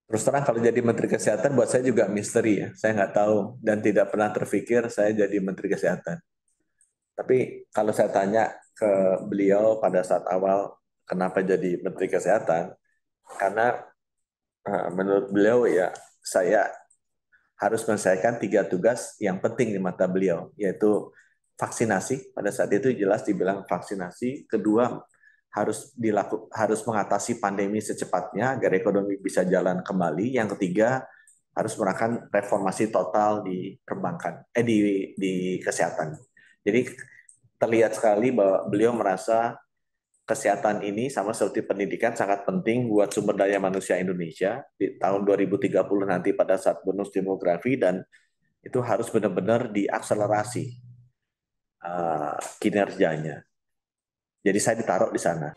Terus terang kalau jadi Menteri Kesehatan buat saya juga misteri ya. Saya nggak tahu dan tidak pernah terpikir saya jadi Menteri Kesehatan. Tapi kalau saya tanya ke beliau pada saat awal kenapa jadi Menteri Kesehatan, karena menurut beliau ya saya harus menyelesaikan 3 tugas yang penting di mata beliau, yaitu vaksinasi. Pada saat itu jelas dibilang vaksinasi. Kedua, harus mengatasi pandemi secepatnya agar ekonomi bisa jalan kembali. Yang ketiga, harus melakukan reformasi total di perbankan, di kesehatan. Jadi terlihat sekali bahwa beliau merasa kesehatan ini sama seperti pendidikan sangat penting buat sumber daya manusia Indonesia di tahun 2030 nanti pada saat bonus demografi, dan itu harus benar-benar diakselerasi kinerjanya. Jadi saya ditaruh di sana.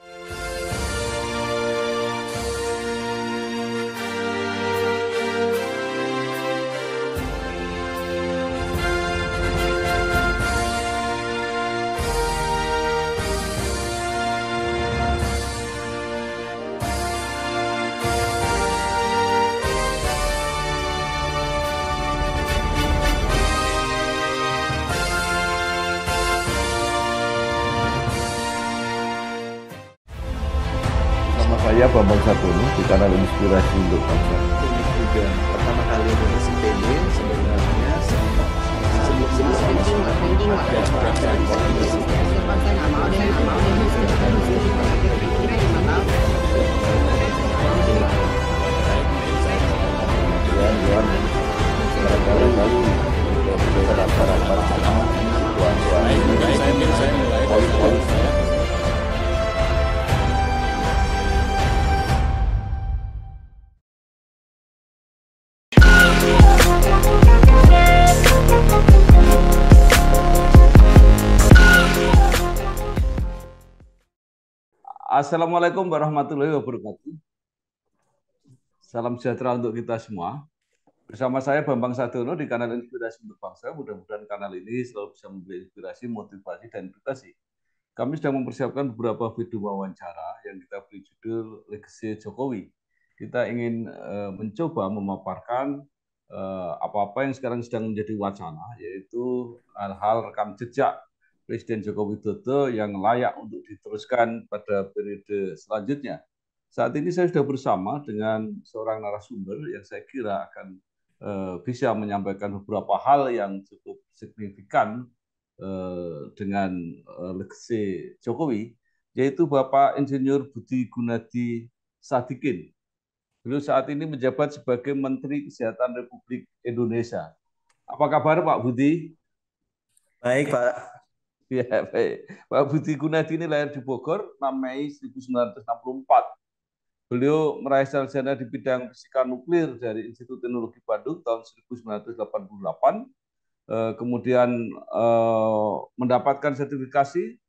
Nama saya Bambang Satono di kanal Inspirasi untuk Bangsa. Ini juga pertama kali nulis IPB sebenarnya sebelum Barangkali kita rapat-rapat sama tuan-tuan Assalamualaikum warahmatullahi wabarakatuh. Salam sejahtera untuk kita semua. Bersama saya Bambang Sadono di kanal Inspirasi untuk Bangsa. Mudah-mudahan kanal ini selalu bisa memberi inspirasi, motivasi, dan edukasi. Kami sedang mempersiapkan beberapa video wawancara yang kita beri judul Legacy Jokowi. Kita ingin mencoba memaparkan apa-apa yang sekarang sedang menjadi wacana, yaitu hal-hal rekam jejak Presiden Joko Widodo yang layak untuk diteruskan pada periode selanjutnya. Saat ini saya sudah bersama dengan seorang narasumber yang saya kira akan bisa menyampaikan beberapa hal yang cukup signifikan dengan legacy Jokowi, yaitu Bapak Insinyur Budi Gunadi Sadikin. Beliau saat ini menjabat sebagai Menteri Kesehatan Republik Indonesia. Apa kabar Pak Budi? Baik, Pak. Ya, baik. Pak Budi Gunadi ini lahir di Bogor 6 Mei 1964. Beliau meraih sarjana di bidang fisika nuklir dari Institut Teknologi Bandung tahun 1988. Kemudian mendapatkan sertifikasi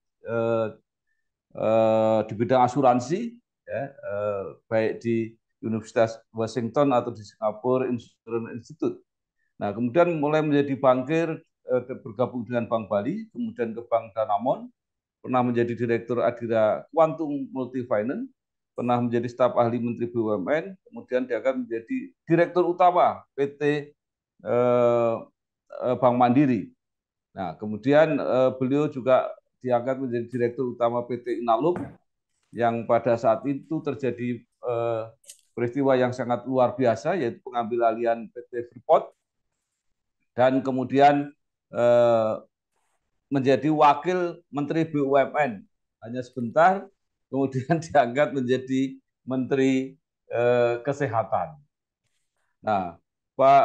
di bidang asuransi, ya, baik di Universitas Washington atau di Singapore Insurance Institute. Nah, kemudian mulai menjadi bankir, bergabung dengan Bank Bali, kemudian ke Bank Danamon, pernah menjadi Direktur Adira Quantum Multifinance, pernah menjadi staf ahli Menteri BUMN, kemudian dia akan menjadi Direktur Utama PT Bank Mandiri. Nah, kemudian beliau juga diangkat menjadi Direktur Utama PT Inalum, yang pada saat itu terjadi peristiwa yang sangat luar biasa, yaitu pengambil alihan PT Freeport, dan kemudian menjadi Wakil Menteri BUMN hanya sebentar, kemudian diangkat menjadi Menteri Kesehatan. Nah, Pak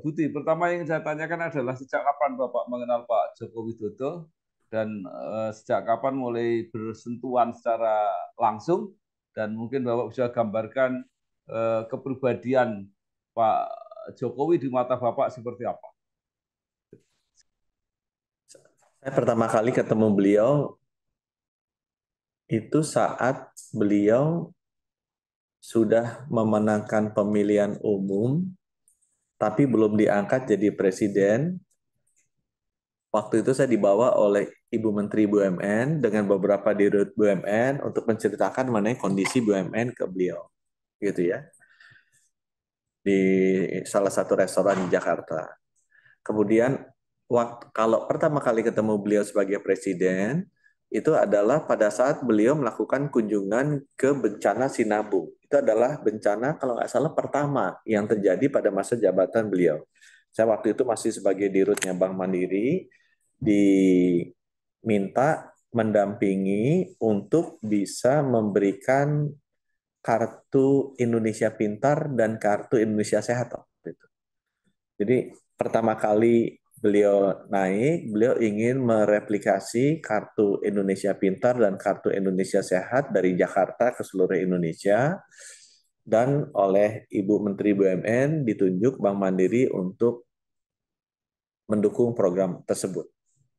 Budi, pertama yang saya tanyakan adalah sejak kapan Bapak mengenal Pak Joko Widodo, dan sejak kapan mulai bersentuhan secara langsung, dan mungkin Bapak bisa gambarkan kepribadian Pak Jokowi di mata Bapak seperti apa? Saya pertama kali ketemu beliau itu saat beliau sudah memenangkan pemilihan umum, tapi belum diangkat jadi presiden. Waktu itu saya dibawa oleh Ibu Menteri BUMN dengan beberapa dirut BUMN untuk menceritakan mengenai kondisi BUMN ke beliau, gitu ya. di salah satu restoran di Jakarta. Kemudian kalau pertama kali ketemu beliau sebagai presiden itu adalah pada saat beliau melakukan kunjungan ke bencana Sinabung. Itu adalah bencana kalau nggak salah pertama yang terjadi pada masa jabatan beliau. Saya waktu itu masih sebagai dirutnya Bank Mandiri, diminta mendampingi untuk bisa memberikan kartu Indonesia Pintar dan kartu Indonesia Sehat waktu itu. Jadi pertama kali beliau naik, beliau ingin mereplikasi kartu Indonesia Pintar dan kartu Indonesia Sehat dari Jakarta ke seluruh Indonesia, dan oleh Ibu Menteri BUMN ditunjuk Bank Mandiri untuk mendukung program tersebut.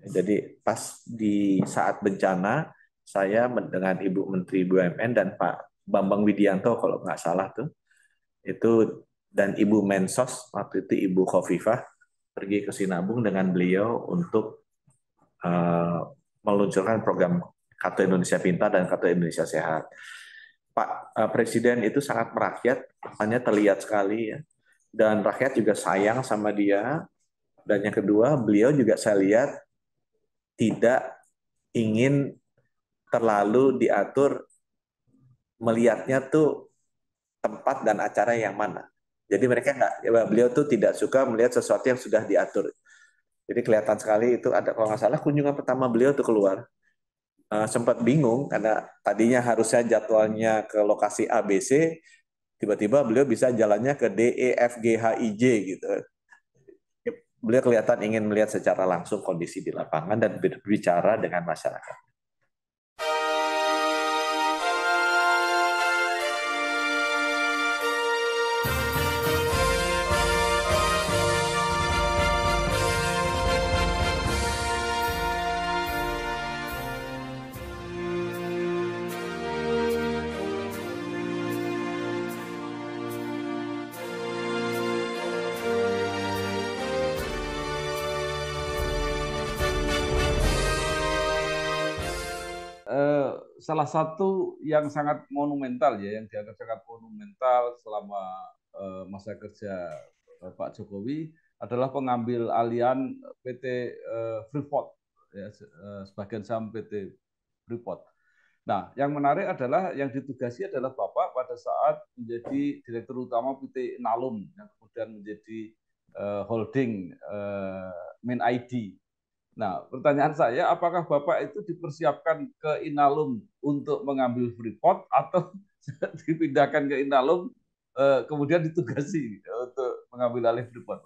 Jadi pas di saat bencana, saya dengan Ibu Menteri BUMN dan Pak Bambang Widianto kalau nggak salah tuh, itu dan Ibu Mensos waktu itu Ibu Khofifah pergi ke Sinabung dengan beliau untuk meluncurkan program Kartu Indonesia Pintar dan Kartu Indonesia Sehat. Pak Presiden itu sangat merakyat, hanya terlihat sekali ya. Dan rakyat juga sayang sama dia. Dan yang kedua, beliau juga saya lihat tidak ingin terlalu diatur melihatnya tuh tempat dan acara yang mana. Jadi mereka nggak, ya, beliau tuh tidak suka melihat sesuatu yang sudah diatur. Jadi kelihatan sekali itu ada kalau nggak salah kunjungan pertama beliau tuh keluar. Sempat bingung karena tadinya harusnya jadwalnya ke lokasi ABC, tiba-tiba beliau bisa jalannya ke D, E, F, G, H, I, J gitu. Beliau kelihatan ingin melihat secara langsung kondisi di lapangan dan berbicara dengan masyarakat. Salah satu yang sangat monumental ya, yang dianggap sangat monumental selama masa kerja Pak Jokowi adalah pengambil alihan PT Freeport, ya, sebagian saham PT Freeport. Nah, yang menarik adalah yang ditugasi adalah Bapak pada saat menjadi Direktur Utama PT Inalum, yang kemudian menjadi holding Main ID. Nah, pertanyaan saya, apakah Bapak itu dipersiapkan ke Inalum untuk mengambil Freeport atau dipindahkan ke Inalum kemudian ditugasi untuk mengambil alih Freeport?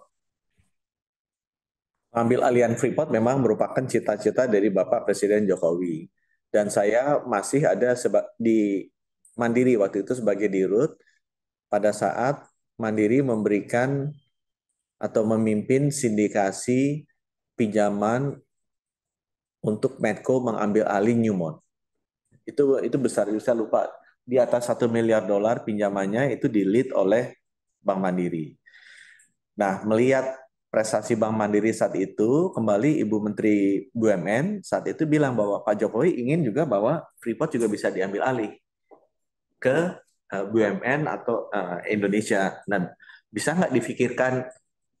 Mengambil alihan Freeport memang merupakan cita-cita dari Bapak Presiden Jokowi. Dan saya masih ada di Mandiri waktu itu sebagai dirut pada saat Mandiri memberikan atau memimpin sindikasi pinjaman untuk Medco mengambil alih Newmont. Itu besar, saya lupa di atas $1 miliar pinjamannya itu di-lead oleh Bank Mandiri. Nah, melihat prestasi Bank Mandiri saat itu, kembali Ibu Menteri BUMN saat itu bilang bahwa Pak Jokowi ingin juga bahwa Freeport juga bisa diambil alih ke BUMN atau Indonesia. Dan bisa nggak difikirkan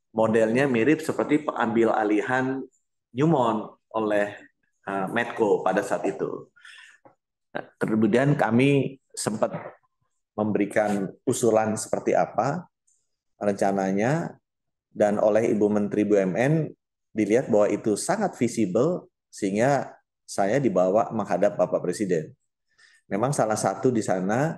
modelnya mirip seperti pengambil alihan Newmont oleh Medco pada saat itu. Nah, kemudian kami sempat memberikan usulan seperti apa rencananya, dan oleh Ibu Menteri BUMN dilihat bahwa itu sangat visible sehingga saya dibawa menghadap Bapak Presiden. Memang salah satu di sana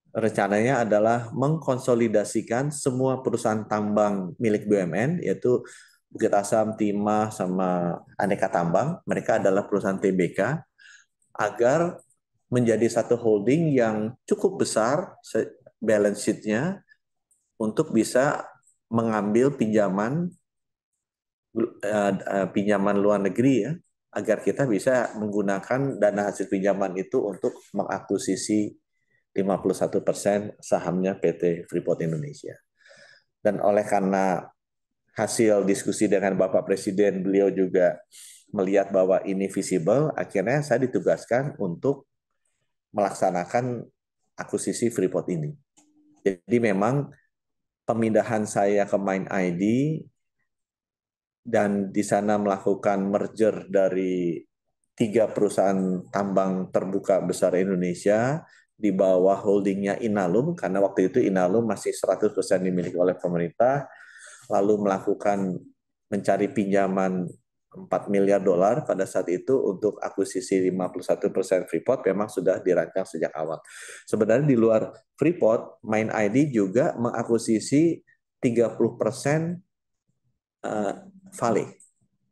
rencananya adalah mengkonsolidasikan semua perusahaan tambang milik BUMN, yaitu Bukit Asam, Timah, sama Aneka Tambang. Mereka adalah perusahaan TBK, agar menjadi satu holding yang cukup besar balance sheet-nya untuk bisa mengambil pinjaman luar negeri ya, agar kita bisa menggunakan dana hasil pinjaman itu untuk mengakuisisi 51% sahamnya PT Freeport Indonesia. Dan oleh karena hasil diskusi dengan Bapak Presiden, beliau juga melihat bahwa ini visible, akhirnya saya ditugaskan untuk melaksanakan akuisisi Freeport ini. Jadi memang pemindahan saya ke Mind ID dan di sana melakukan merger dari 3 perusahaan tambang terbuka besar Indonesia di bawah holdingnya Inalum, karena waktu itu Inalum masih 100% dimiliki oleh pemerintah, lalu melakukan mencari pinjaman 4 miliar dolar pada saat itu untuk akuisisi 51% Freeport memang sudah dirancang sejak awal. Sebenarnya di luar Freeport, Mind ID juga mengakuisisi 30% Vale.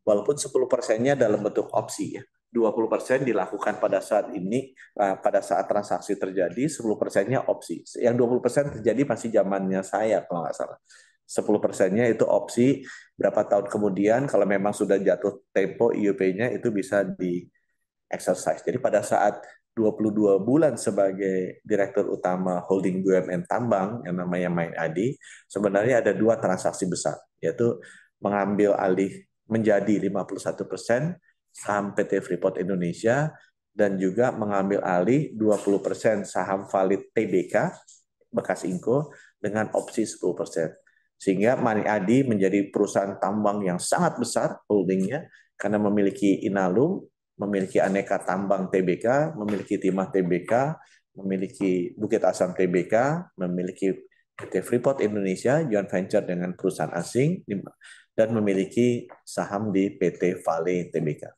Walaupun 10%-nya dalam bentuk opsi ya. 20% dilakukan pada saat ini, pada saat transaksi terjadi, 10%-nya opsi. Yang 20% terjadi masih zamannya saya kalau nggak salah. 10%-nya itu opsi, berapa tahun kemudian kalau memang sudah jatuh tempo IUP-nya itu bisa di exercise. Jadi pada saat 22 bulan sebagai Direktur Utama Holding BUMN Tambang yang namanya Mind ID, sebenarnya ada 2 transaksi besar, yaitu mengambil alih menjadi 51% saham PT Freeport Indonesia dan juga mengambil alih 20% saham Valid Tbk bekas Inco dengan opsi 10%. Sehingga Mind ID menjadi perusahaan tambang yang sangat besar holdingnya karena memiliki Inalum, memiliki aneka tambang Tbk, memiliki timah Tbk, memiliki Bukit Asam Tbk, memiliki PT Freeport Indonesia joint venture dengan perusahaan asing dan memiliki saham di PT Vale Tbk.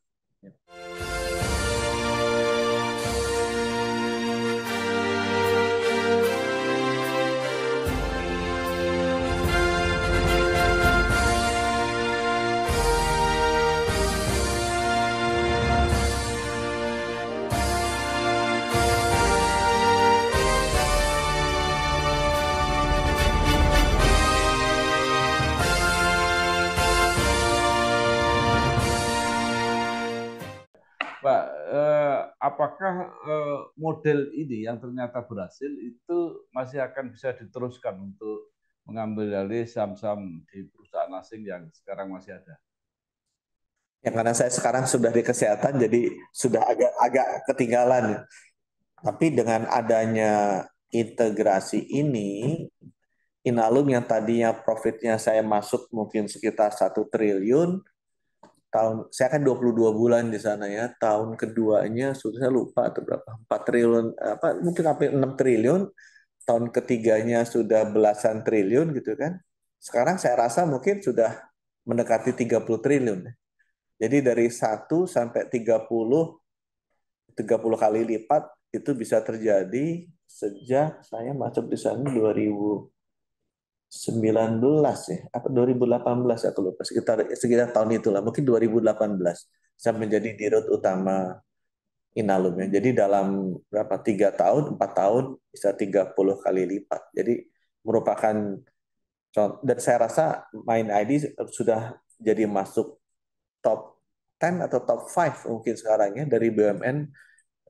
Pak, apakah model ini yang ternyata berhasil itu masih akan bisa diteruskan untuk mengambil alih saham-saham di perusahaan asing yang sekarang masih ada? Ya, karena saya sekarang sudah di kesehatan, jadi sudah agak ketinggalan. Tapi dengan adanya integrasi ini, Inalum yang tadinya profitnya saya masuk mungkin sekitar 1 triliun, saya kan 22 bulan di sana ya, tahun keduanya sudah saya lupa atau berapa, 4 triliun, mungkin sampai 6 triliun, tahun ketiganya sudah belasan triliun gitu kan. Sekarang saya rasa mungkin sudah mendekati 30 triliun. Jadi dari 1 sampai 30 kali lipat itu bisa terjadi sejak saya masuk di sana 2019 ya, apa 2018 aku lupa, sekitar tahun itulah, mungkin 2018 saya menjadi dirut utama Inalum ya. Jadi dalam berapa 3 tahun, 4 tahun bisa 30 kali lipat. Jadi merupakan contoh, dan saya rasa Mind ID sudah jadi masuk top 10 atau top 5 mungkin sekarang ya dari BUMN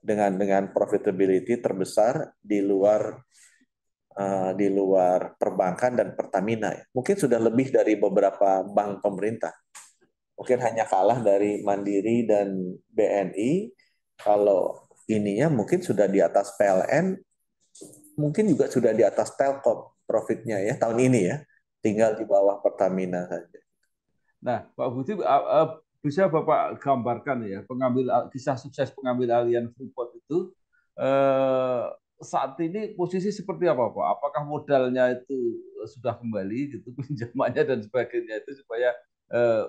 dengan profitability terbesar di luar perbankan dan Pertamina. Mungkin sudah lebih dari beberapa bank pemerintah. Mungkin hanya kalah dari Mandiri dan BNI. Kalau ininya mungkin sudah di atas PLN, mungkin juga sudah di atas Telkom profitnya ya tahun ini ya. Tinggal di bawah Pertamina saja. Nah, Pak Budi, bisa Bapak gambarkan ya kisah sukses pengambil alihan Freeport itu saat ini posisi seperti apa, Pak? Apakah modalnya itu sudah kembali gitu pinjamannya dan sebagainya itu supaya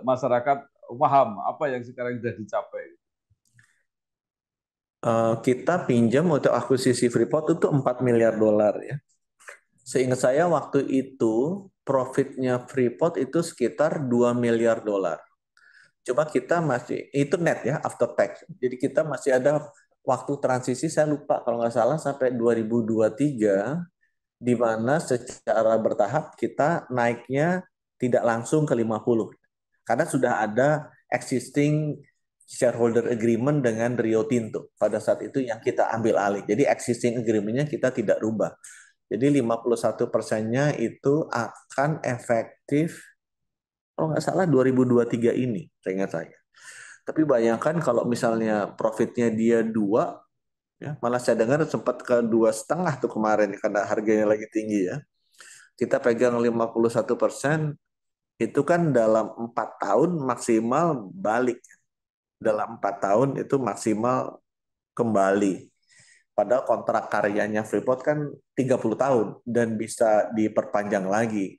masyarakat paham apa yang sekarang sudah dicapai? Kita pinjam untuk akuisisi Freeport itu 4 miliar dolar ya. Seingat saya waktu itu profitnya Freeport itu sekitar 2 miliar dolar. Cuma kita masih, itu net ya, after tax. Jadi kita masih ada waktu transisi, saya lupa kalau nggak salah sampai 2023, di mana secara bertahap kita naiknya tidak langsung ke 50. Karena sudah ada existing shareholder agreement dengan Rio Tinto pada saat itu yang kita ambil alih. Jadi existing agreement-nya kita tidak rubah. Jadi 51%-nya itu akan efektif kalau nggak salah 2023 ini, saya ingat saya. Tapi bayangkan kalau misalnya profitnya dia 2, ya, malah saya dengar sempat ke 2,5 tuh kemarin karena harganya lagi tinggi ya. kita pegang 51%, itu kan dalam 4 tahun maksimal balik. Dalam 4 tahun itu maksimal kembali. Padahal kontrak karyanya Freeport kan 30 tahun dan bisa diperpanjang lagi.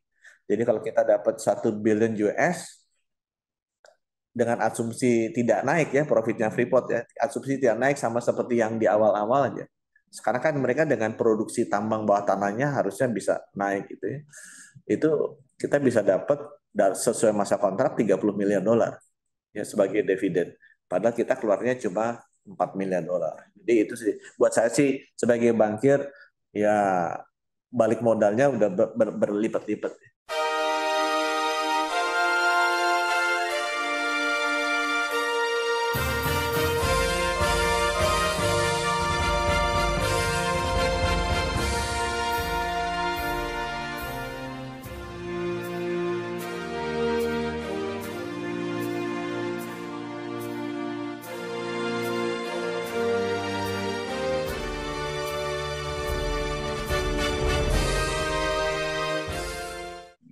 Jadi kalau kita dapat 1 billion US dengan asumsi tidak naik ya profitnya Freeport ya, asumsi tidak naik sama seperti yang di awal-awal aja. Sekarang kan mereka dengan produksi tambang bawah tanahnya harusnya bisa naik gitu ya. Itu kita bisa dapat sesuai masa kontrak 30 miliar dolar ya sebagai dividen. Padahal kita keluarnya cuma 4 miliar dolar. Jadi itu sih buat saya sih sebagai bankir ya balik modalnya udah berlipat-lipat.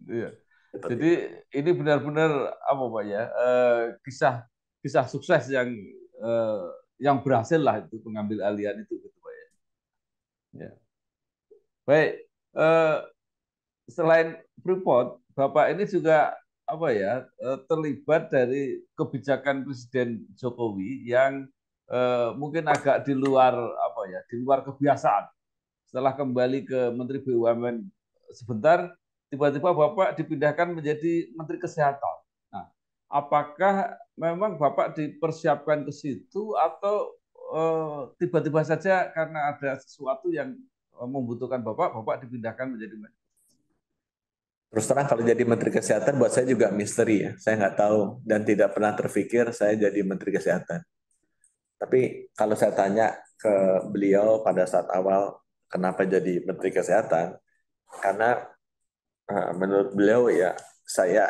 Iya. Jadi ini benar-benar apa Pak ya, kisah kisah sukses yang berhasil lah itu pengambil alihan itu gitu Pak ya. Ya. Baik, selain Freeport, Bapak ini juga apa ya, terlibat dari kebijakan Presiden Jokowi yang mungkin agak di luar apa ya, di luar kebiasaan. Setelah kembali ke Menteri BUMN sebentar, tiba-tiba Bapak dipindahkan menjadi Menteri Kesehatan. Nah, apakah memang Bapak dipersiapkan ke situ atau tiba-tiba saja karena ada sesuatu yang membutuhkan Bapak dipindahkan menjadi Menteri? Terus terang kalau jadi Menteri Kesehatan buat saya juga misteri ya. Saya nggak tahu dan tidak pernah terpikir saya jadi Menteri Kesehatan. Tapi kalau saya tanya ke beliau pada saat awal kenapa jadi Menteri Kesehatan, karena menurut beliau ya saya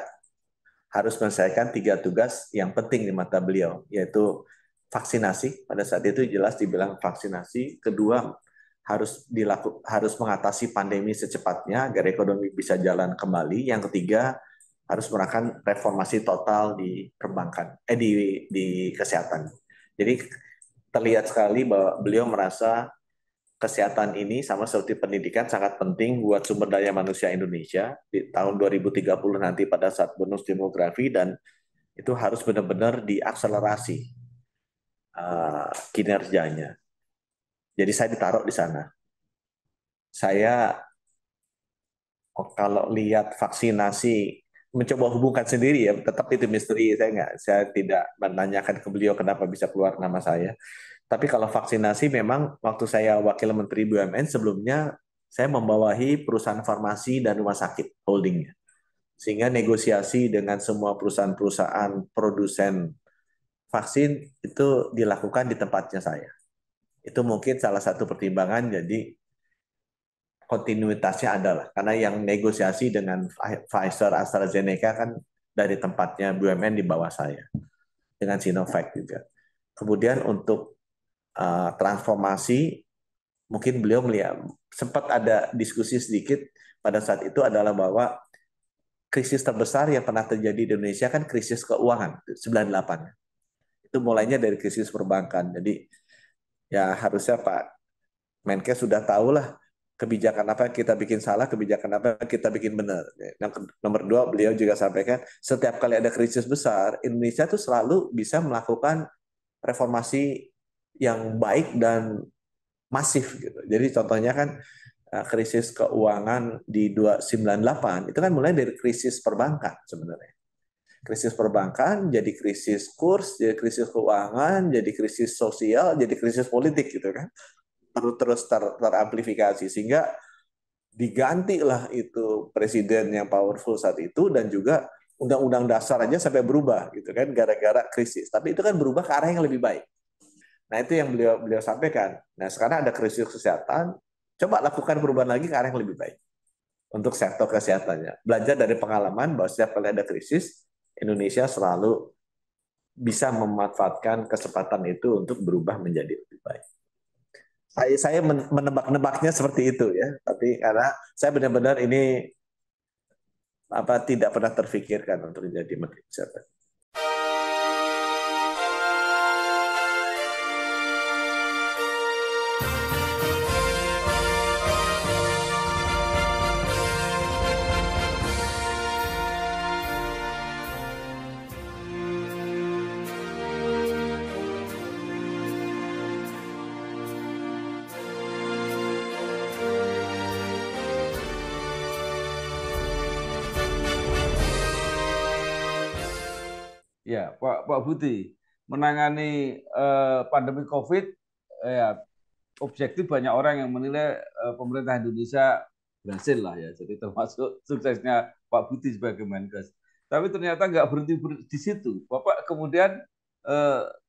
harus menyelesaikan 3 tugas yang penting di mata beliau, yaitu vaksinasi. Pada saat itu jelas dibilang vaksinasi. Kedua, harus mengatasi pandemi secepatnya agar ekonomi bisa jalan kembali. Yang ketiga, harus melakukan reformasi total di perbankan, di kesehatan. Jadi terlihat sekali bahwa beliau merasa kesehatan ini sama seperti pendidikan sangat penting buat sumber daya manusia Indonesia di tahun 2030 nanti pada saat bonus demografi, dan itu harus benar-benar diakselerasi kinerjanya. Jadi saya ditaruh di sana. Saya kalau lihat vaksinasi mencoba hubungkan sendiri ya, tetap itu misteri. Saya tidak menanyakan ke beliau kenapa bisa keluar nama saya. Tapi kalau vaksinasi memang waktu saya Wakil Menteri BUMN sebelumnya saya membawahi perusahaan farmasi dan rumah sakit holdingnya. Sehingga negosiasi dengan semua perusahaan-perusahaan produsen vaksin itu dilakukan di tempatnya saya. Itu mungkin salah satu pertimbangan, jadi kontinuitasnya adalah karena yang negosiasi dengan Pfizer, AstraZeneca kan dari tempatnya BUMN di bawah saya, dengan Sinovac juga. Kemudian untuk transformasi, mungkin beliau melihat sempat ada diskusi sedikit pada saat itu adalah bahwa krisis terbesar yang pernah terjadi di Indonesia kan krisis keuangan 98. Itu mulainya dari krisis perbankan. Jadi ya harusnya Pak Menkes sudah tahulah kebijakan apa yang kita bikin salah, kebijakan apa yang kita bikin benar. Yang nomor 2, beliau juga sampaikan setiap kali ada krisis besar, Indonesia tuh selalu bisa melakukan reformasi yang baik dan masif gitu. Jadi contohnya kan krisis keuangan di 298 itu kan mulai dari krisis perbankan sebenarnya. Krisis perbankan jadi krisis kurs, jadi krisis keuangan, jadi krisis sosial, jadi krisis politik gitu kan. Terus teramplifikasi sehingga digantilah itu presiden yang powerful saat itu, dan juga undang-undang dasar aja sampai berubah gitu kan gara-gara krisis. Tapi itu kan berubah ke arah yang lebih baik. Nah, itu yang beliau sampaikan. Nah, sekarang ada krisis kesehatan, coba lakukan perubahan lagi ke arah yang lebih baik untuk sektor kesehatannya. Belajar dari pengalaman bahwa setiap kali ada krisis, Indonesia selalu bisa memanfaatkan kesempatan itu untuk berubah menjadi lebih baik. Saya menebak-nebaknya seperti itu ya, tapi karena saya benar-benar ini apa tidak pernah terfikirkan untuk menjadi menteri kesehatan. Ya, Pak Budi, menangani pandemi COVID, ya objektif banyak orang yang menilai pemerintah Indonesia berhasil lah ya. Jadi termasuk suksesnya Pak Budi sebagai Menkes. Tapi ternyata nggak berhenti di situ. Bapak kemudian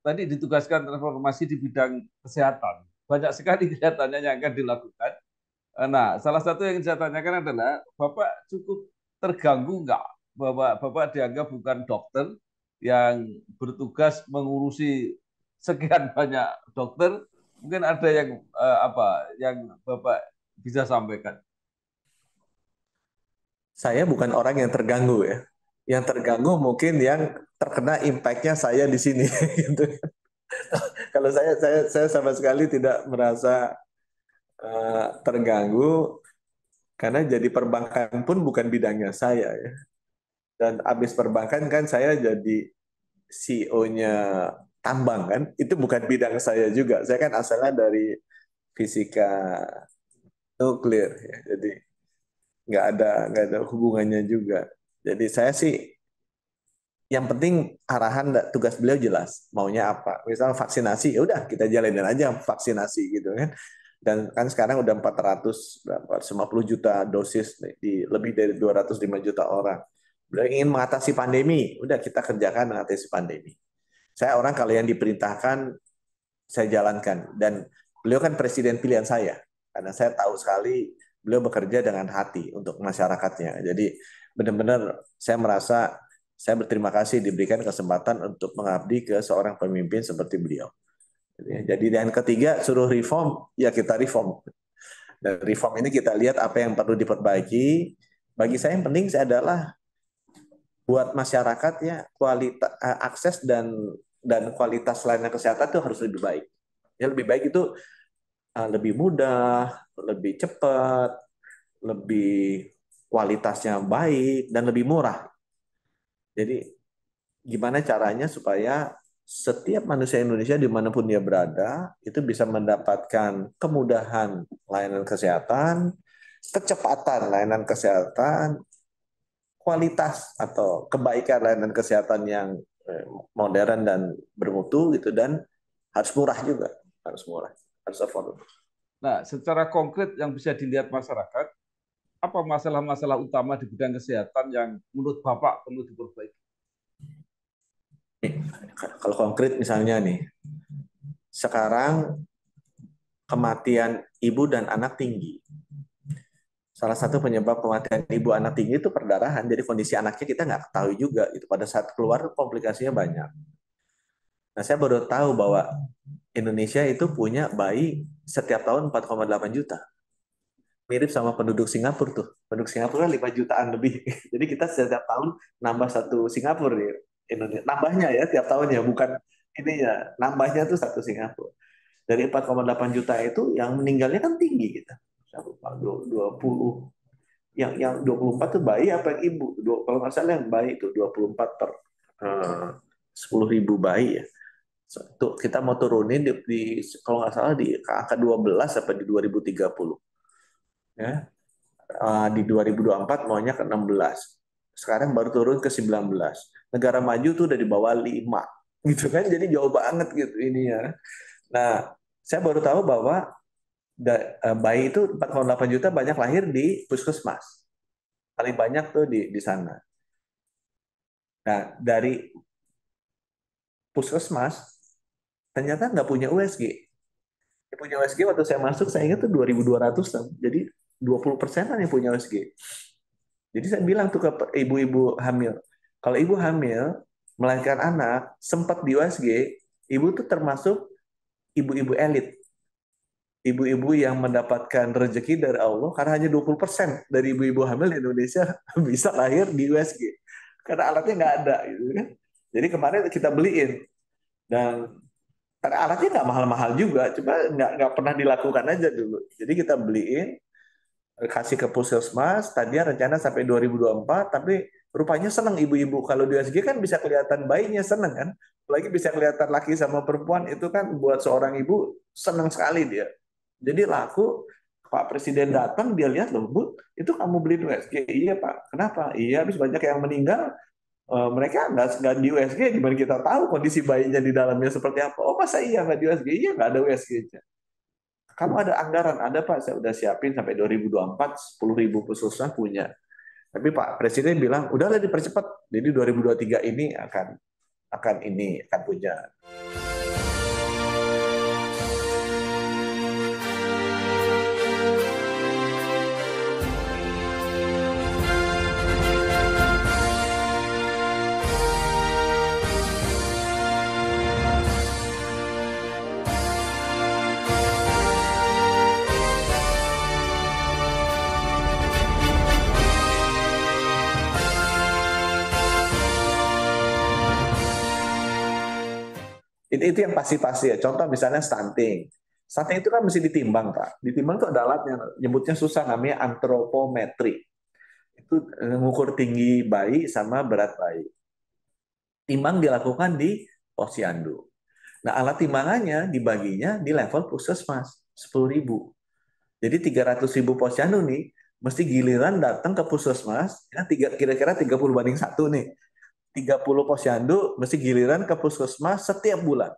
tadi ditugaskan transformasi di bidang kesehatan. Banyak sekali kelihatannya yang akan dilakukan. Nah, salah satu yang saya tanyakan adalah, Bapak cukup terganggu nggak bahwa Bapak dianggap bukan dokter yang bertugas mengurusi sekian banyak dokter? Mungkin ada yang yang Bapak bisa sampaikan. Saya bukan orang yang terganggu ya. Yang terganggu mungkin yang terkena impact-nya saya di sini gitu. Kalau saya sama sekali tidak merasa terganggu karena jadi perbankan pun bukan bidangnya saya ya. Dan habis perbankan kan saya jadi CEO-nya tambang kan, itu bukan bidang saya juga. Saya kan asalnya dari fisika nuklir ya. Jadi nggak ada hubungannya juga. Jadi saya sih yang penting arahan tugas beliau jelas maunya apa. Misal vaksinasi, ya udah kita jalanin aja vaksinasi gitu kan. Dan kan sekarang udah 450 juta dosis di lebih dari 205 juta orang. Beliau ingin mengatasi pandemi, udah kita kerjakan mengatasi pandemi. Saya orang kalau yang diperintahkan saya jalankan dan beliau kan presiden pilihan saya karena saya tahu sekali beliau bekerja dengan hati untuk masyarakatnya. Jadi benar-benar saya merasa saya berterima kasih diberikan kesempatan untuk mengabdi ke seorang pemimpin seperti beliau. Jadi yang ketiga suruh reform, ya kita reform. Dan reform ini kita lihat apa yang perlu diperbaiki. Bagi saya yang penting saya adalah buat masyarakat ya kualitas akses dan kualitas layanan kesehatan itu harus lebih baik. Ya lebih baik itu lebih mudah, lebih cepat, lebih kualitasnya baik dan lebih murah. Jadi gimana caranya supaya setiap manusia Indonesia dimanapun dia berada itu bisa mendapatkan kemudahan layanan kesehatan, kecepatan layanan kesehatan, kualitas atau kebaikan layanan kesehatan yang modern dan bermutu gitu dan harus murah juga, harus murah, harus affordable. Nah, secara konkret yang bisa dilihat masyarakat, apa masalah-masalah utama di bidang kesehatan yang menurut Bapak perlu diperbaiki? Kalau konkret misalnya nih, sekarang kematian ibu dan anak tinggi. Salah satu penyebab kematian ibu anak tinggi itu perdarahan. Jadi kondisi anaknya kita nggak ketahui juga. Itu pada saat keluar komplikasinya banyak. Nah, saya baru tahu bahwa Indonesia itu punya bayi setiap tahun 4,8 juta. Mirip sama penduduk Singapura tuh. Penduduk Singapura 5 jutaan lebih. Jadi kita setiap tahun nambah satu Singapura di Indonesia. Nambahnya ya tiap tahunnya, bukan ini ya. Nambahnya tuh satu Singapura. Dari 4,8 juta itu yang meninggalnya kan tinggi kita. 20 yang 24 tuh bayi apa yang ibu? Kalau nggak salah yang bayi itu 24 per 10.000 bayi ya. Tuh, kita mau turunin kalau nggak salah di angka 12 apa di 2030. Ya. Di 2024 maunya ke 16. Sekarang baru turun ke 19. Negara maju tuh udah di bawah 5. Gitu kan, jadi jauh banget gitu ini ya. Nah, saya baru tahu bahwa bayi itu 4,8 juta banyak lahir di puskesmas. Paling banyak tuh di sana. Nah, dari puskesmas ternyata nggak punya USG. Yang punya USG waktu saya masuk, saya ingat tuh 2.200-an. Jadi 20%-an yang punya USG. Jadi saya bilang tuh ke ibu-ibu hamil, kalau ibu hamil melahirkan anak sempat di USG, ibu tuh termasuk ibu-ibu elit. ibu-ibu yang mendapatkan rezeki dari Allah karena hanya 20% dari ibu-ibu hamil di Indonesia bisa lahir di USG. Karena alatnya nggak ada gitu kan. Jadi kemarin kita beliin dan karena alatnya nggak mahal-mahal juga, cuma nggak pernah dilakukan aja dulu. Jadi kita beliin, kasih ke puskesmas, tadinya rencana sampai 2024, tapi rupanya senang ibu-ibu. Kalau di USG kan bisa kelihatan bayinya senang kan, apalagi bisa kelihatan laki sama perempuan, itu kan buat seorang ibu senang sekali dia. Jadi laku, Pak Presiden datang, dia lihat loh, Bu, itu kamu beli di USG? Iya Pak, kenapa? Iya, habis banyak yang meninggal, mereka nggak di USG, gimana kita tahu kondisi bayinya di dalamnya seperti apa? Oh masa iya nggak di USG? Iya nggak ada USG-nya. Kamu ada anggaran? Ada Pak, saya udah siapin sampai 2024, 10.000 puskesmas punya. Tapi Pak Presiden bilang, udahlah dipercepat. Jadi 2023 ini akan punya. Itu yang pasti-pasti ya. Contoh misalnya stunting. Stunting itu kan mesti ditimbang, Pak. Ditimbang itu ada alatnya, nyebutnya susah, namanya antropometri. Itu mengukur tinggi bayi sama berat bayi. Timbang dilakukan di posyandu. Nah, alat timbangannya dibaginya di level puskesmas, 10.000. Jadi 300.000 posyandu nih, mesti giliran datang ke puskesmas, ya, kira-kira 30/1 nih. 30 posyandu mesti giliran ke puskesmas setiap bulan.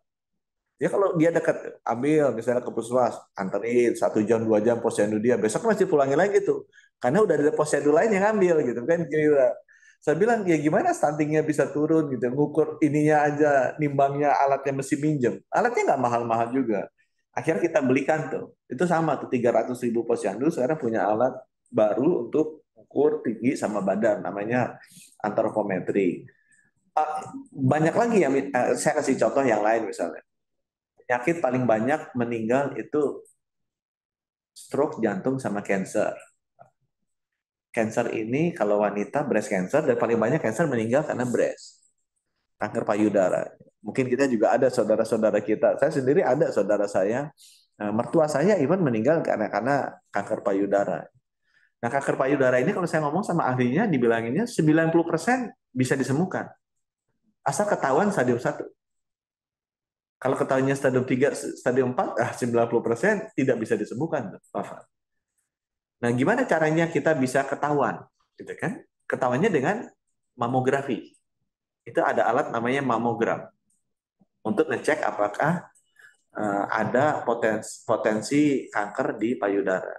Ya kalau dia dekat, ambil misalnya ke puskesmas, anterin 1 jam 2 jam posyandu dia, besok masih pulangin lagi tuh, karena udah ada posyandu lain yang ambil gitu kan kira. Saya bilang ya gimana stuntingnya bisa turun gitu, ngukur ininya aja, nimbangnya alatnya mesti minjem, alatnya nggak mahal-mahal juga. Akhirnya kita belikan tuh, itu sama tuh 300.000 posyandu sekarang punya alat baru untuk ukur tinggi sama badan, namanya antropometri. Banyak lagi yang saya kasih contoh yang lain misalnya. Penyakit paling banyak meninggal itu stroke, jantung, sama cancer. Cancer ini kalau wanita breast cancer, dan paling banyak cancer meninggal karena breast. Kanker payudara. Mungkin kita juga ada saudara-saudara kita. Saya sendiri ada saudara saya, mertua saya even meninggal karena kanker payudara. Nah, kanker payudara ini kalau saya ngomong sama ahlinya, dibilanginnya 90% bisa disembuhkan. Asal ketahuan stadium 1. Kalau ketahuannya stadium 3, stadium 4, 90% tidak bisa disembuhkan, Pak. Nah, gimana caranya kita bisa ketahuan? Gitu kan? Ketahuannya dengan mamografi. Itu ada alat namanya mamogram untuk ngecek apakah ada potensi kanker di payudara.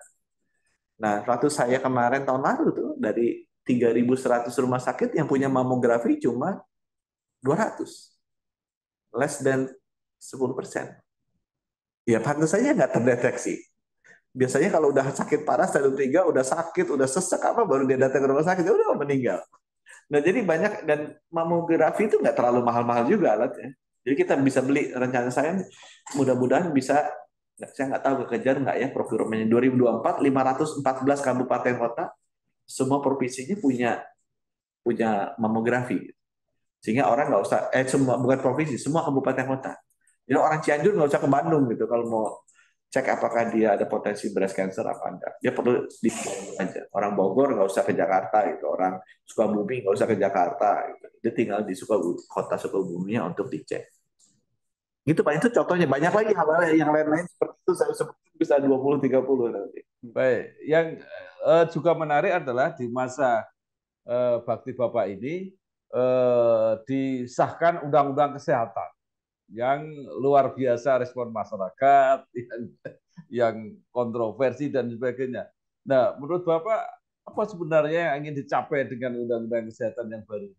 Nah, waktu saya kemarin tahun lalu tuh dari 3.100 rumah sakit yang punya mamografi cuma 200. Less than 10%. Ya, pantas saja nggak terdeteksi. Biasanya kalau udah sakit parah, stadium 3, udah sakit, udah sesek apa, baru dia datang ke rumah sakit, ya udah meninggal. Nah, jadi banyak, dan mamografi itu nggak terlalu mahal-mahal juga alatnya. Jadi kita bisa beli, rencana saya mudah-mudahan bisa, saya nggak tahu kekejar nggak ya procurementnya, 2024, 514 kabupaten kota, semua provinsinya punya mamografi. Sehingga orang nggak usah, semua, bukan provinsi, semua kabupaten kota. Jadi orang Cianjur nggak usah ke Bandung gitu kalau mau cek apakah dia ada potensi breast cancer apa enggak. Dia perlu di aja. Orang Bogor nggak usah ke Jakarta gitu. Orang Sukabumi nggak usah ke Jakarta gitu. Dia tinggal di kota Sukabuminya untuk dicek. Gitu Pak, itu contohnya. Banyak lagi hal-hal yang lain-lain seperti itu, saya sebut bisa 20-30 nanti. Baik, yang juga menarik adalah di masa bakti Bapak ini disahkan Undang-Undang Kesehatan yang luar biasa respon masyarakat, yang kontroversi dan sebagainya. Nah, menurut Bapak, apa sebenarnya yang ingin dicapai dengan Undang-Undang Kesehatan yang baru?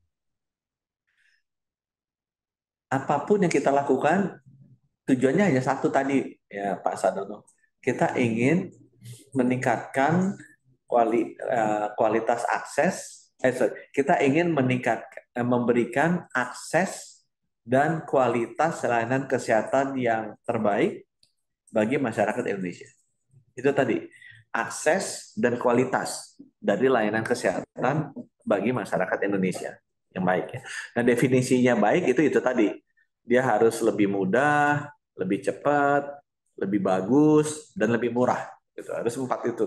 Apapun yang kita lakukan, tujuannya hanya satu tadi, ya Pak Sadono. Kita ingin meningkatkan kualitas akses, kita ingin memberikan akses dan kualitas layanan kesehatan yang terbaik bagi masyarakat Indonesia. Itu tadi, akses dan kualitas dari layanan kesehatan bagi masyarakat Indonesia yang baik ya. Nah, definisinya baik itu tadi. Dia harus lebih mudah, lebih cepat, lebih bagus, dan lebih murah. Gitu. Harus 4 itu.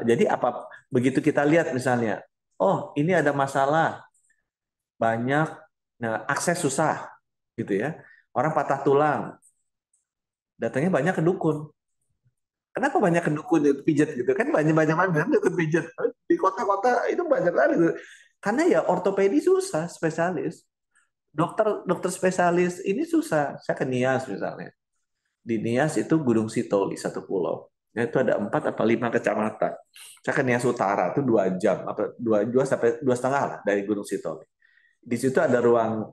Jadi apa begitu kita lihat misalnya, oh ini ada masalah banyak, nah akses susah gitu ya. Orang patah tulang, datangnya banyak ke dukun. Kenapa banyak ke dukun itu pijat gitu kan, banyak banyak banget dukun pijat di kota-kota itu banyak kali gitu. Karena ya ortopedi susah spesialis, dokter dokter spesialis ini susah. Saya ke Nias misalnya, di Nias itu Gunung Sitoli satu pulau. Ya, itu ada 4 atau 5 kecamatan. Saya ke Nias Utara itu 2 jam, apa 2 sampai 2,5 lah dari Gunung Sitoli. Di situ ada ruang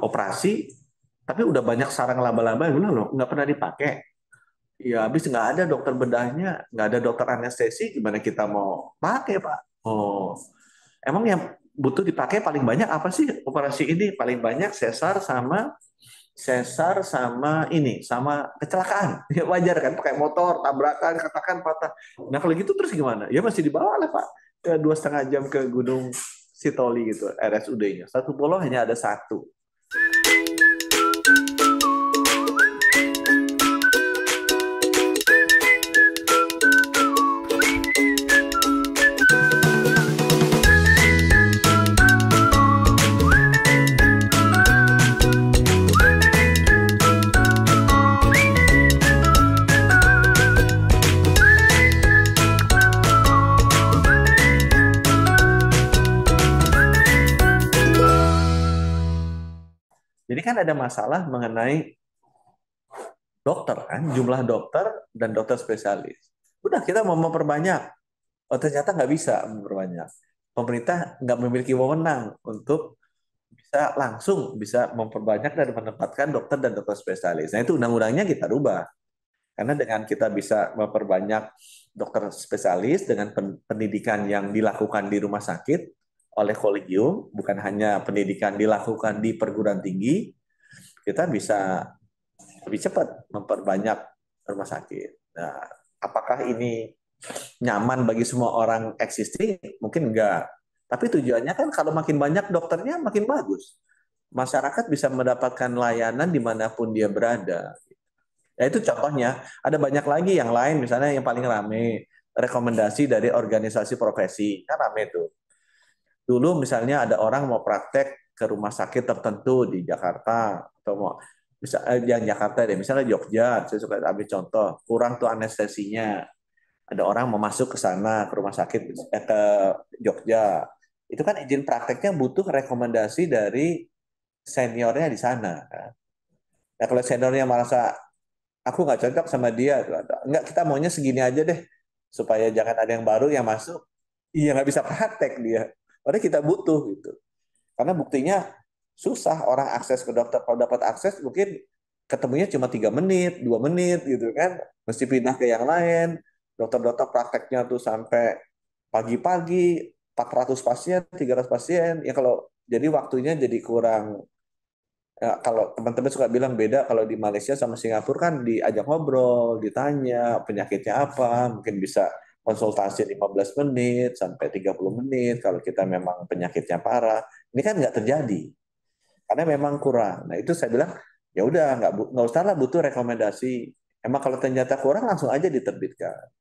operasi, tapi udah banyak sarang laba-laba yang loh nggak pernah dipakai. Ya habis nggak ada dokter bedahnya, nggak ada dokter anestesi, gimana kita mau pakai Pak? Oh, emang yang butuh dipakai paling banyak apa sih operasi ini? Paling banyak sesar sama ini sama kecelakaan. Ya wajar kan pakai motor tabrakan katakan patah. Nah kalau gitu terus gimana? Ya masih dibawa lah Pak ke 2,5 jam ke Gunung Sitoli gitu RSUD-nya. Satu pulau hanya ada satu. Jadi kan ada masalah mengenai dokter kan, jumlah dokter dan dokter spesialis. Udah kita mau memperbanyak, oh ternyata nggak bisa memperbanyak. Pemerintah nggak memiliki wewenang untuk bisa memperbanyak dan menempatkan dokter dan dokter spesialis. Nah itu undang-undangnya kita rubah. Karena dengan kita bisa memperbanyak dokter spesialis dengan pendidikan yang dilakukan di rumah sakit oleh kolegium, bukan hanya pendidikan dilakukan di perguruan tinggi, kita bisa lebih cepat memperbanyak rumah sakit. Nah, apakah ini nyaman bagi semua orang existing? Mungkin enggak. Tapi tujuannya kan kalau makin banyak dokternya makin bagus. Masyarakat bisa mendapatkan layanan dimanapun dia berada. Ya itu contohnya. Ada banyak lagi yang lain, misalnya yang paling rame, rekomendasi dari organisasi profesi. Kan rame tuh. Dulu misalnya ada orang mau praktek ke rumah sakit tertentu di Jakarta, atau mau bisa yang Jakarta deh, misalnya Jogja, saya suka ambil contoh, kurang tuh anestesinya. Ada orang mau masuk ke sana ke rumah sakit ke Jogja. Itu kan izin prakteknya butuh rekomendasi dari seniornya di sana. Nah kalau seniornya merasa aku nggak cocok sama dia, nggak kita maunya segini aja deh supaya jangan ada yang baru yang masuk. Iya nggak bisa praktek dia. Padahal kita butuh gitu. Karena buktinya susah orang akses ke dokter. Kalau dapat akses mungkin ketemunya cuma 3 menit, 2 menit gitu kan. Mesti pindah ke yang lain. Dokter-dokter prakteknya tuh sampai pagi-pagi, 400 pasien, 300 pasien. Ya kalau jadi waktunya jadi kurang. Ya, kalau teman-teman suka bilang beda kalau di Malaysia sama Singapura kan diajak ngobrol, ditanya penyakitnya apa, mungkin bisa konsultasi 15 menit sampai 30 menit kalau kita memang penyakitnya parah. Ini kan nggak terjadi karena memang kurang. Nah itu saya bilang ya udah nggak usah lah butuh rekomendasi. Emang kalau ternyata kurang langsung aja diterbitkan.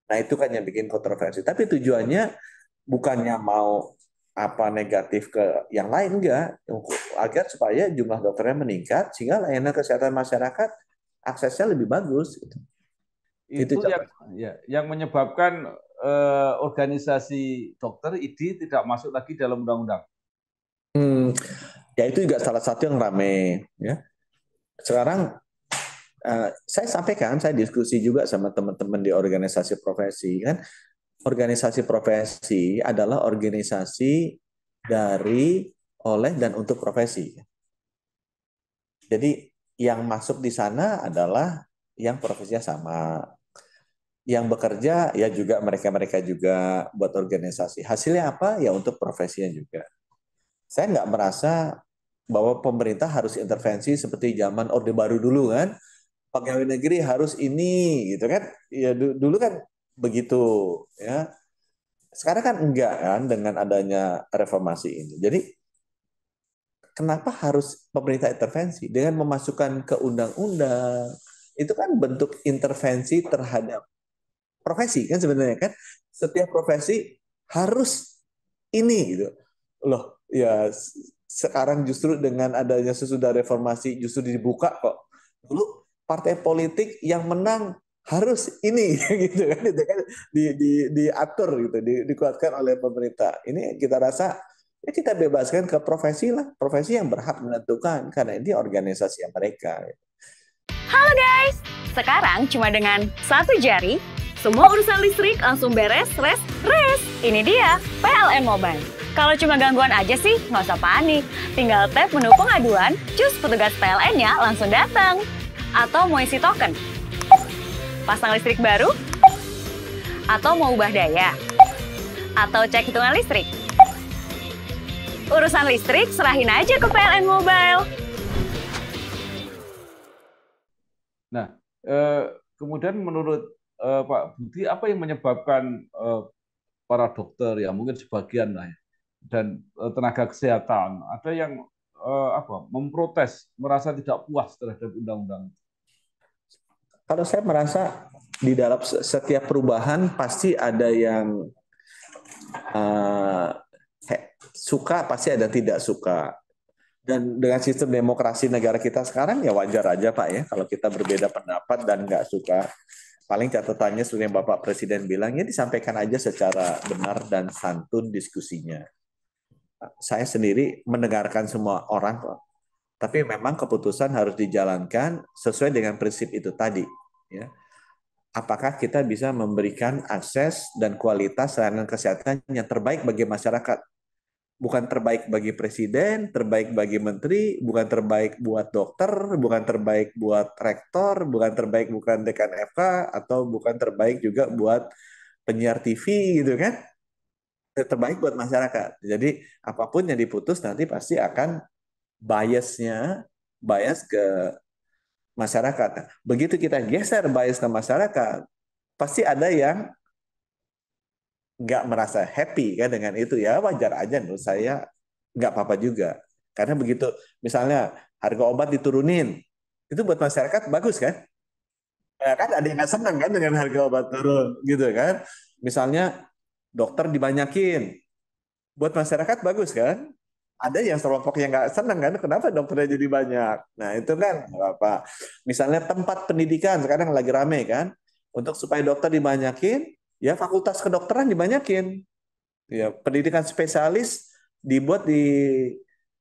Nah itu kan yang bikin kontroversi. Tapi tujuannya bukannya mau apa negatif ke yang lain enggak, agar supaya jumlah dokternya meningkat sehingga layanan kesehatan masyarakat aksesnya lebih bagus. Itu yang menyebabkan organisasi dokter ID tidak masuk lagi dalam undang-undang. Ya itu juga salah satu yang rame. Ya. Sekarang saya sampaikan, saya diskusi juga sama teman-teman di organisasi profesi kan. Organisasi profesi adalah organisasi dari, oleh, dan untuk profesi. Jadi yang masuk di sana adalah yang profesinya sama. Yang bekerja ya juga mereka-mereka juga buat organisasi. Hasilnya apa? Ya untuk profesinya juga. Saya nggak merasa bahwa pemerintah harus intervensi seperti zaman Orde Baru dulu kan. pegawai negeri harus ini gitu kan. Ya dulu kan begitu ya. Sekarang kan enggak kan dengan adanya reformasi ini. Jadi kenapa harus pemerintah intervensi dengan memasukkan ke undang-undang? Itu kan bentuk intervensi terhadap profesi kan sebenarnya kan. Setiap profesi harus ini gitu. Loh, ya sekarang justru dengan adanya sesudah reformasi justru dibuka kok. Dulu partai politik yang menang harus ini gitu kan, itu kan diatur gitu, dikuatkan oleh pemerintah. Ini kita rasa ya kita bebaskan ke profesi lah, profesi yang berhak menentukan karena ini organisasi yang mereka. Halo guys, sekarang cuma dengan satu jari, semua urusan listrik langsung beres, res. Ini dia, PLN Mobile. Kalau cuma gangguan aja sih, nggak usah panik. Tinggal tap menu pengaduan, cus petugas PLN-nya langsung datang. Atau mau isi token, pasang listrik baru, atau mau ubah daya, atau cek hitungan listrik. Urusan listrik serahin aja ke PLN Mobile. Nah, kemudian menurut Pak Budi, apa yang menyebabkan para dokter ya mungkin sebagian lah ya, dan tenaga kesehatan ada yang memprotes, merasa tidak puas terhadap undang-undang? Kalau saya merasa di dalam setiap perubahan pasti ada yang suka, pasti ada tidak suka. Dan dengan sistem demokrasi negara kita sekarang ya wajar aja Pak ya kalau kita berbeda pendapat dan nggak suka. Paling catatannya seperti yang Bapak Presiden bilang ya disampaikan aja secara benar dan santun diskusinya. Saya sendiri mendengarkan semua orang kok. Tapi memang keputusan harus dijalankan sesuai dengan prinsip itu tadi. Ya. Apakah kita bisa memberikan akses dan kualitas layanan kesehatan yang terbaik bagi masyarakat? Bukan terbaik bagi presiden, terbaik bagi menteri, bukan terbaik buat dokter, bukan terbaik buat rektor, bukan dekan FK, atau bukan terbaik juga buat penyiar TV gitu kan. Terbaik buat masyarakat. Jadi apapun yang diputus nanti pasti akan bias ke masyarakat. Begitu kita geser bias ke masyarakat, pasti ada yang nggak merasa happy kan dengan itu, ya wajar aja menurut saya, nggak apa-apa juga. Karena begitu misalnya harga obat diturunin, itu buat masyarakat bagus kan? Ya kan ada yang nggak senang kan dengan harga obat turun gitu kan? Misalnya dokter dibanyakin, buat masyarakat bagus kan? Ada yang kelompok yang nggak senang kan, kenapa dokternya jadi banyak? Nah itu kan nggak apa. Misalnya tempat pendidikan sekarang lagi rame kan, untuk supaya dokter dibanyakin, ya fakultas kedokteran dibanyakin, ya pendidikan spesialis dibuat di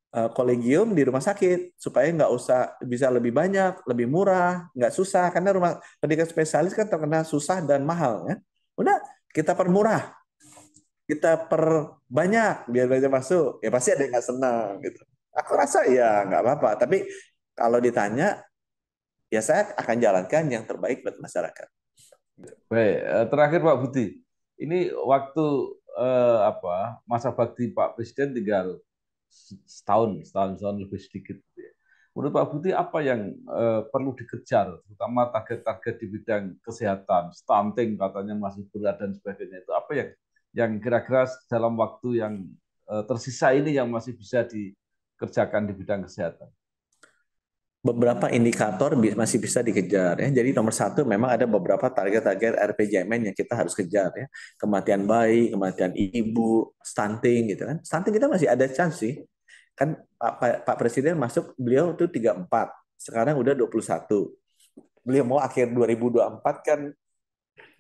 kolegium di rumah sakit supaya nggak usah, bisa lebih banyak, lebih murah, nggak susah karena rumah pendidikan spesialis kan terkena susah dan mahal ya. Udah kita permurah, kita perbanyak biar banyak masuk, ya pasti ada yang nggak senang gitu. Aku rasa ya nggak apa-apa, tapi kalau ditanya ya saya akan jalankan yang terbaik buat masyarakat. Baik, terakhir Pak Budi, ini waktu masa bakti Pak Presiden tinggal setahun lebih sedikit. Menurut Pak Budi apa yang perlu dikejar, terutama target-target di bidang kesehatan, stunting katanya masih berat dan sebagainya, itu apa yang kira-kira dalam waktu yang tersisa ini yang masih bisa dikerjakan di bidang kesehatan? Beberapa indikator masih bisa dikejar ya. Jadi nomor satu memang ada beberapa target-target RPJMN yang kita harus kejar ya. Kematian bayi, kematian ibu, stunting gitu kan. Stunting kita masih ada chance sih. Kan Pak Presiden masuk, beliau tuh 34, sekarang udah 21. Beliau mau akhir 2024 kan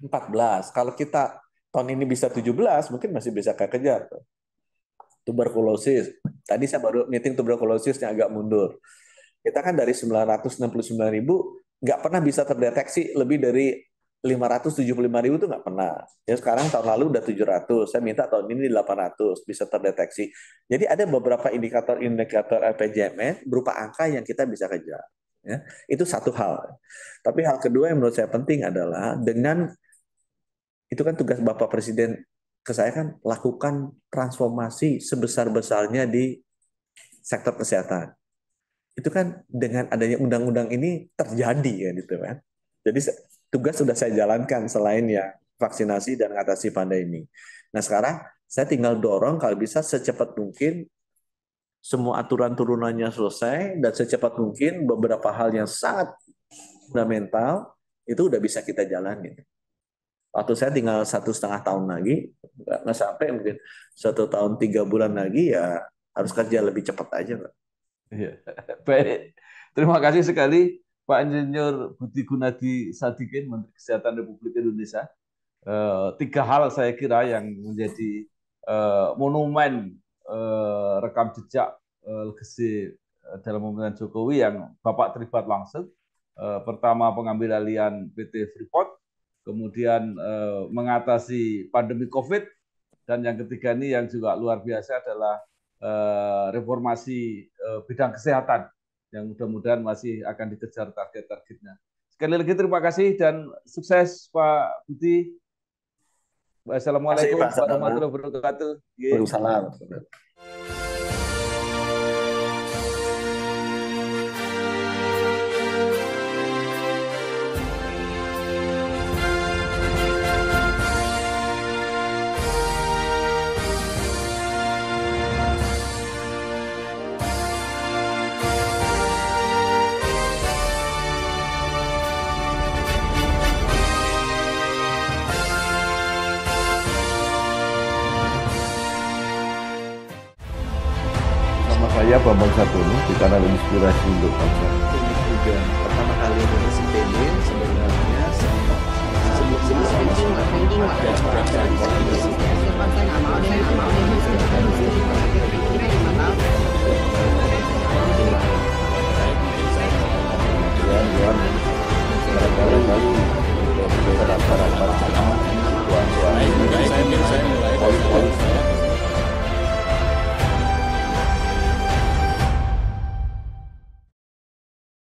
14. Kalau kita tahun ini bisa 17, mungkin masih bisa kejar tuh. Tuberkulosis. Tadi saya baru meeting tuberkulosis yang agak mundur. Kita kan dari 969.000 nggak pernah bisa terdeteksi lebih dari 575.000 itu nggak pernah. Ya sekarang tahun lalu udah 700. Saya minta tahun ini 800 bisa terdeteksi. Jadi ada beberapa indikator RPJMN berupa angka yang kita bisa kejar. Ya, itu satu hal. Tapi hal kedua yang menurut saya penting adalah dengan itu kan tugas Bapak Presiden ke saya kan lakukan transformasi sebesar-besarnya di sektor kesehatan. itu kan dengan adanya undang-undang ini terjadi ya gitu kan. Jadi tugas sudah saya jalankan selain ya vaksinasi dan mengatasi pandemi. Nah sekarang saya tinggal dorong kalau bisa secepat mungkin semua aturan turunannya selesai dan secepat mungkin beberapa hal yang sangat fundamental itu udah bisa kita jalani. Waktu saya tinggal 1,5 tahun lagi, nggak sampai mungkin 1 tahun 3 bulan lagi ya harus kerja lebih cepat aja, Pak. Iya. Baik, terima kasih sekali Pak Insinyur Budi Gunadi Sadikin, Menteri Kesehatan Republik Indonesia. 3 hal saya kira yang menjadi monumen rekam jejak legasi dalam pemerintahan Jokowi yang Bapak terlibat langsung. Pertama, pengambil alihan PT Freeport, kemudian mengatasi pandemi COVID, dan yang ketiga ini yang juga luar biasa adalah reformasi bidang kesehatan yang mudah-mudahan masih akan dikejar target-targetnya. Sekali lagi terima kasih dan sukses Pak Budi. Wassalamualaikum warahmatullahi wabarakatuh. Waalaikumsalam. Saya Bambang Satono di kanal Inspirasi untuk Bangsa. Ini juga pertama kali nulis IPB sebenarnya sebelum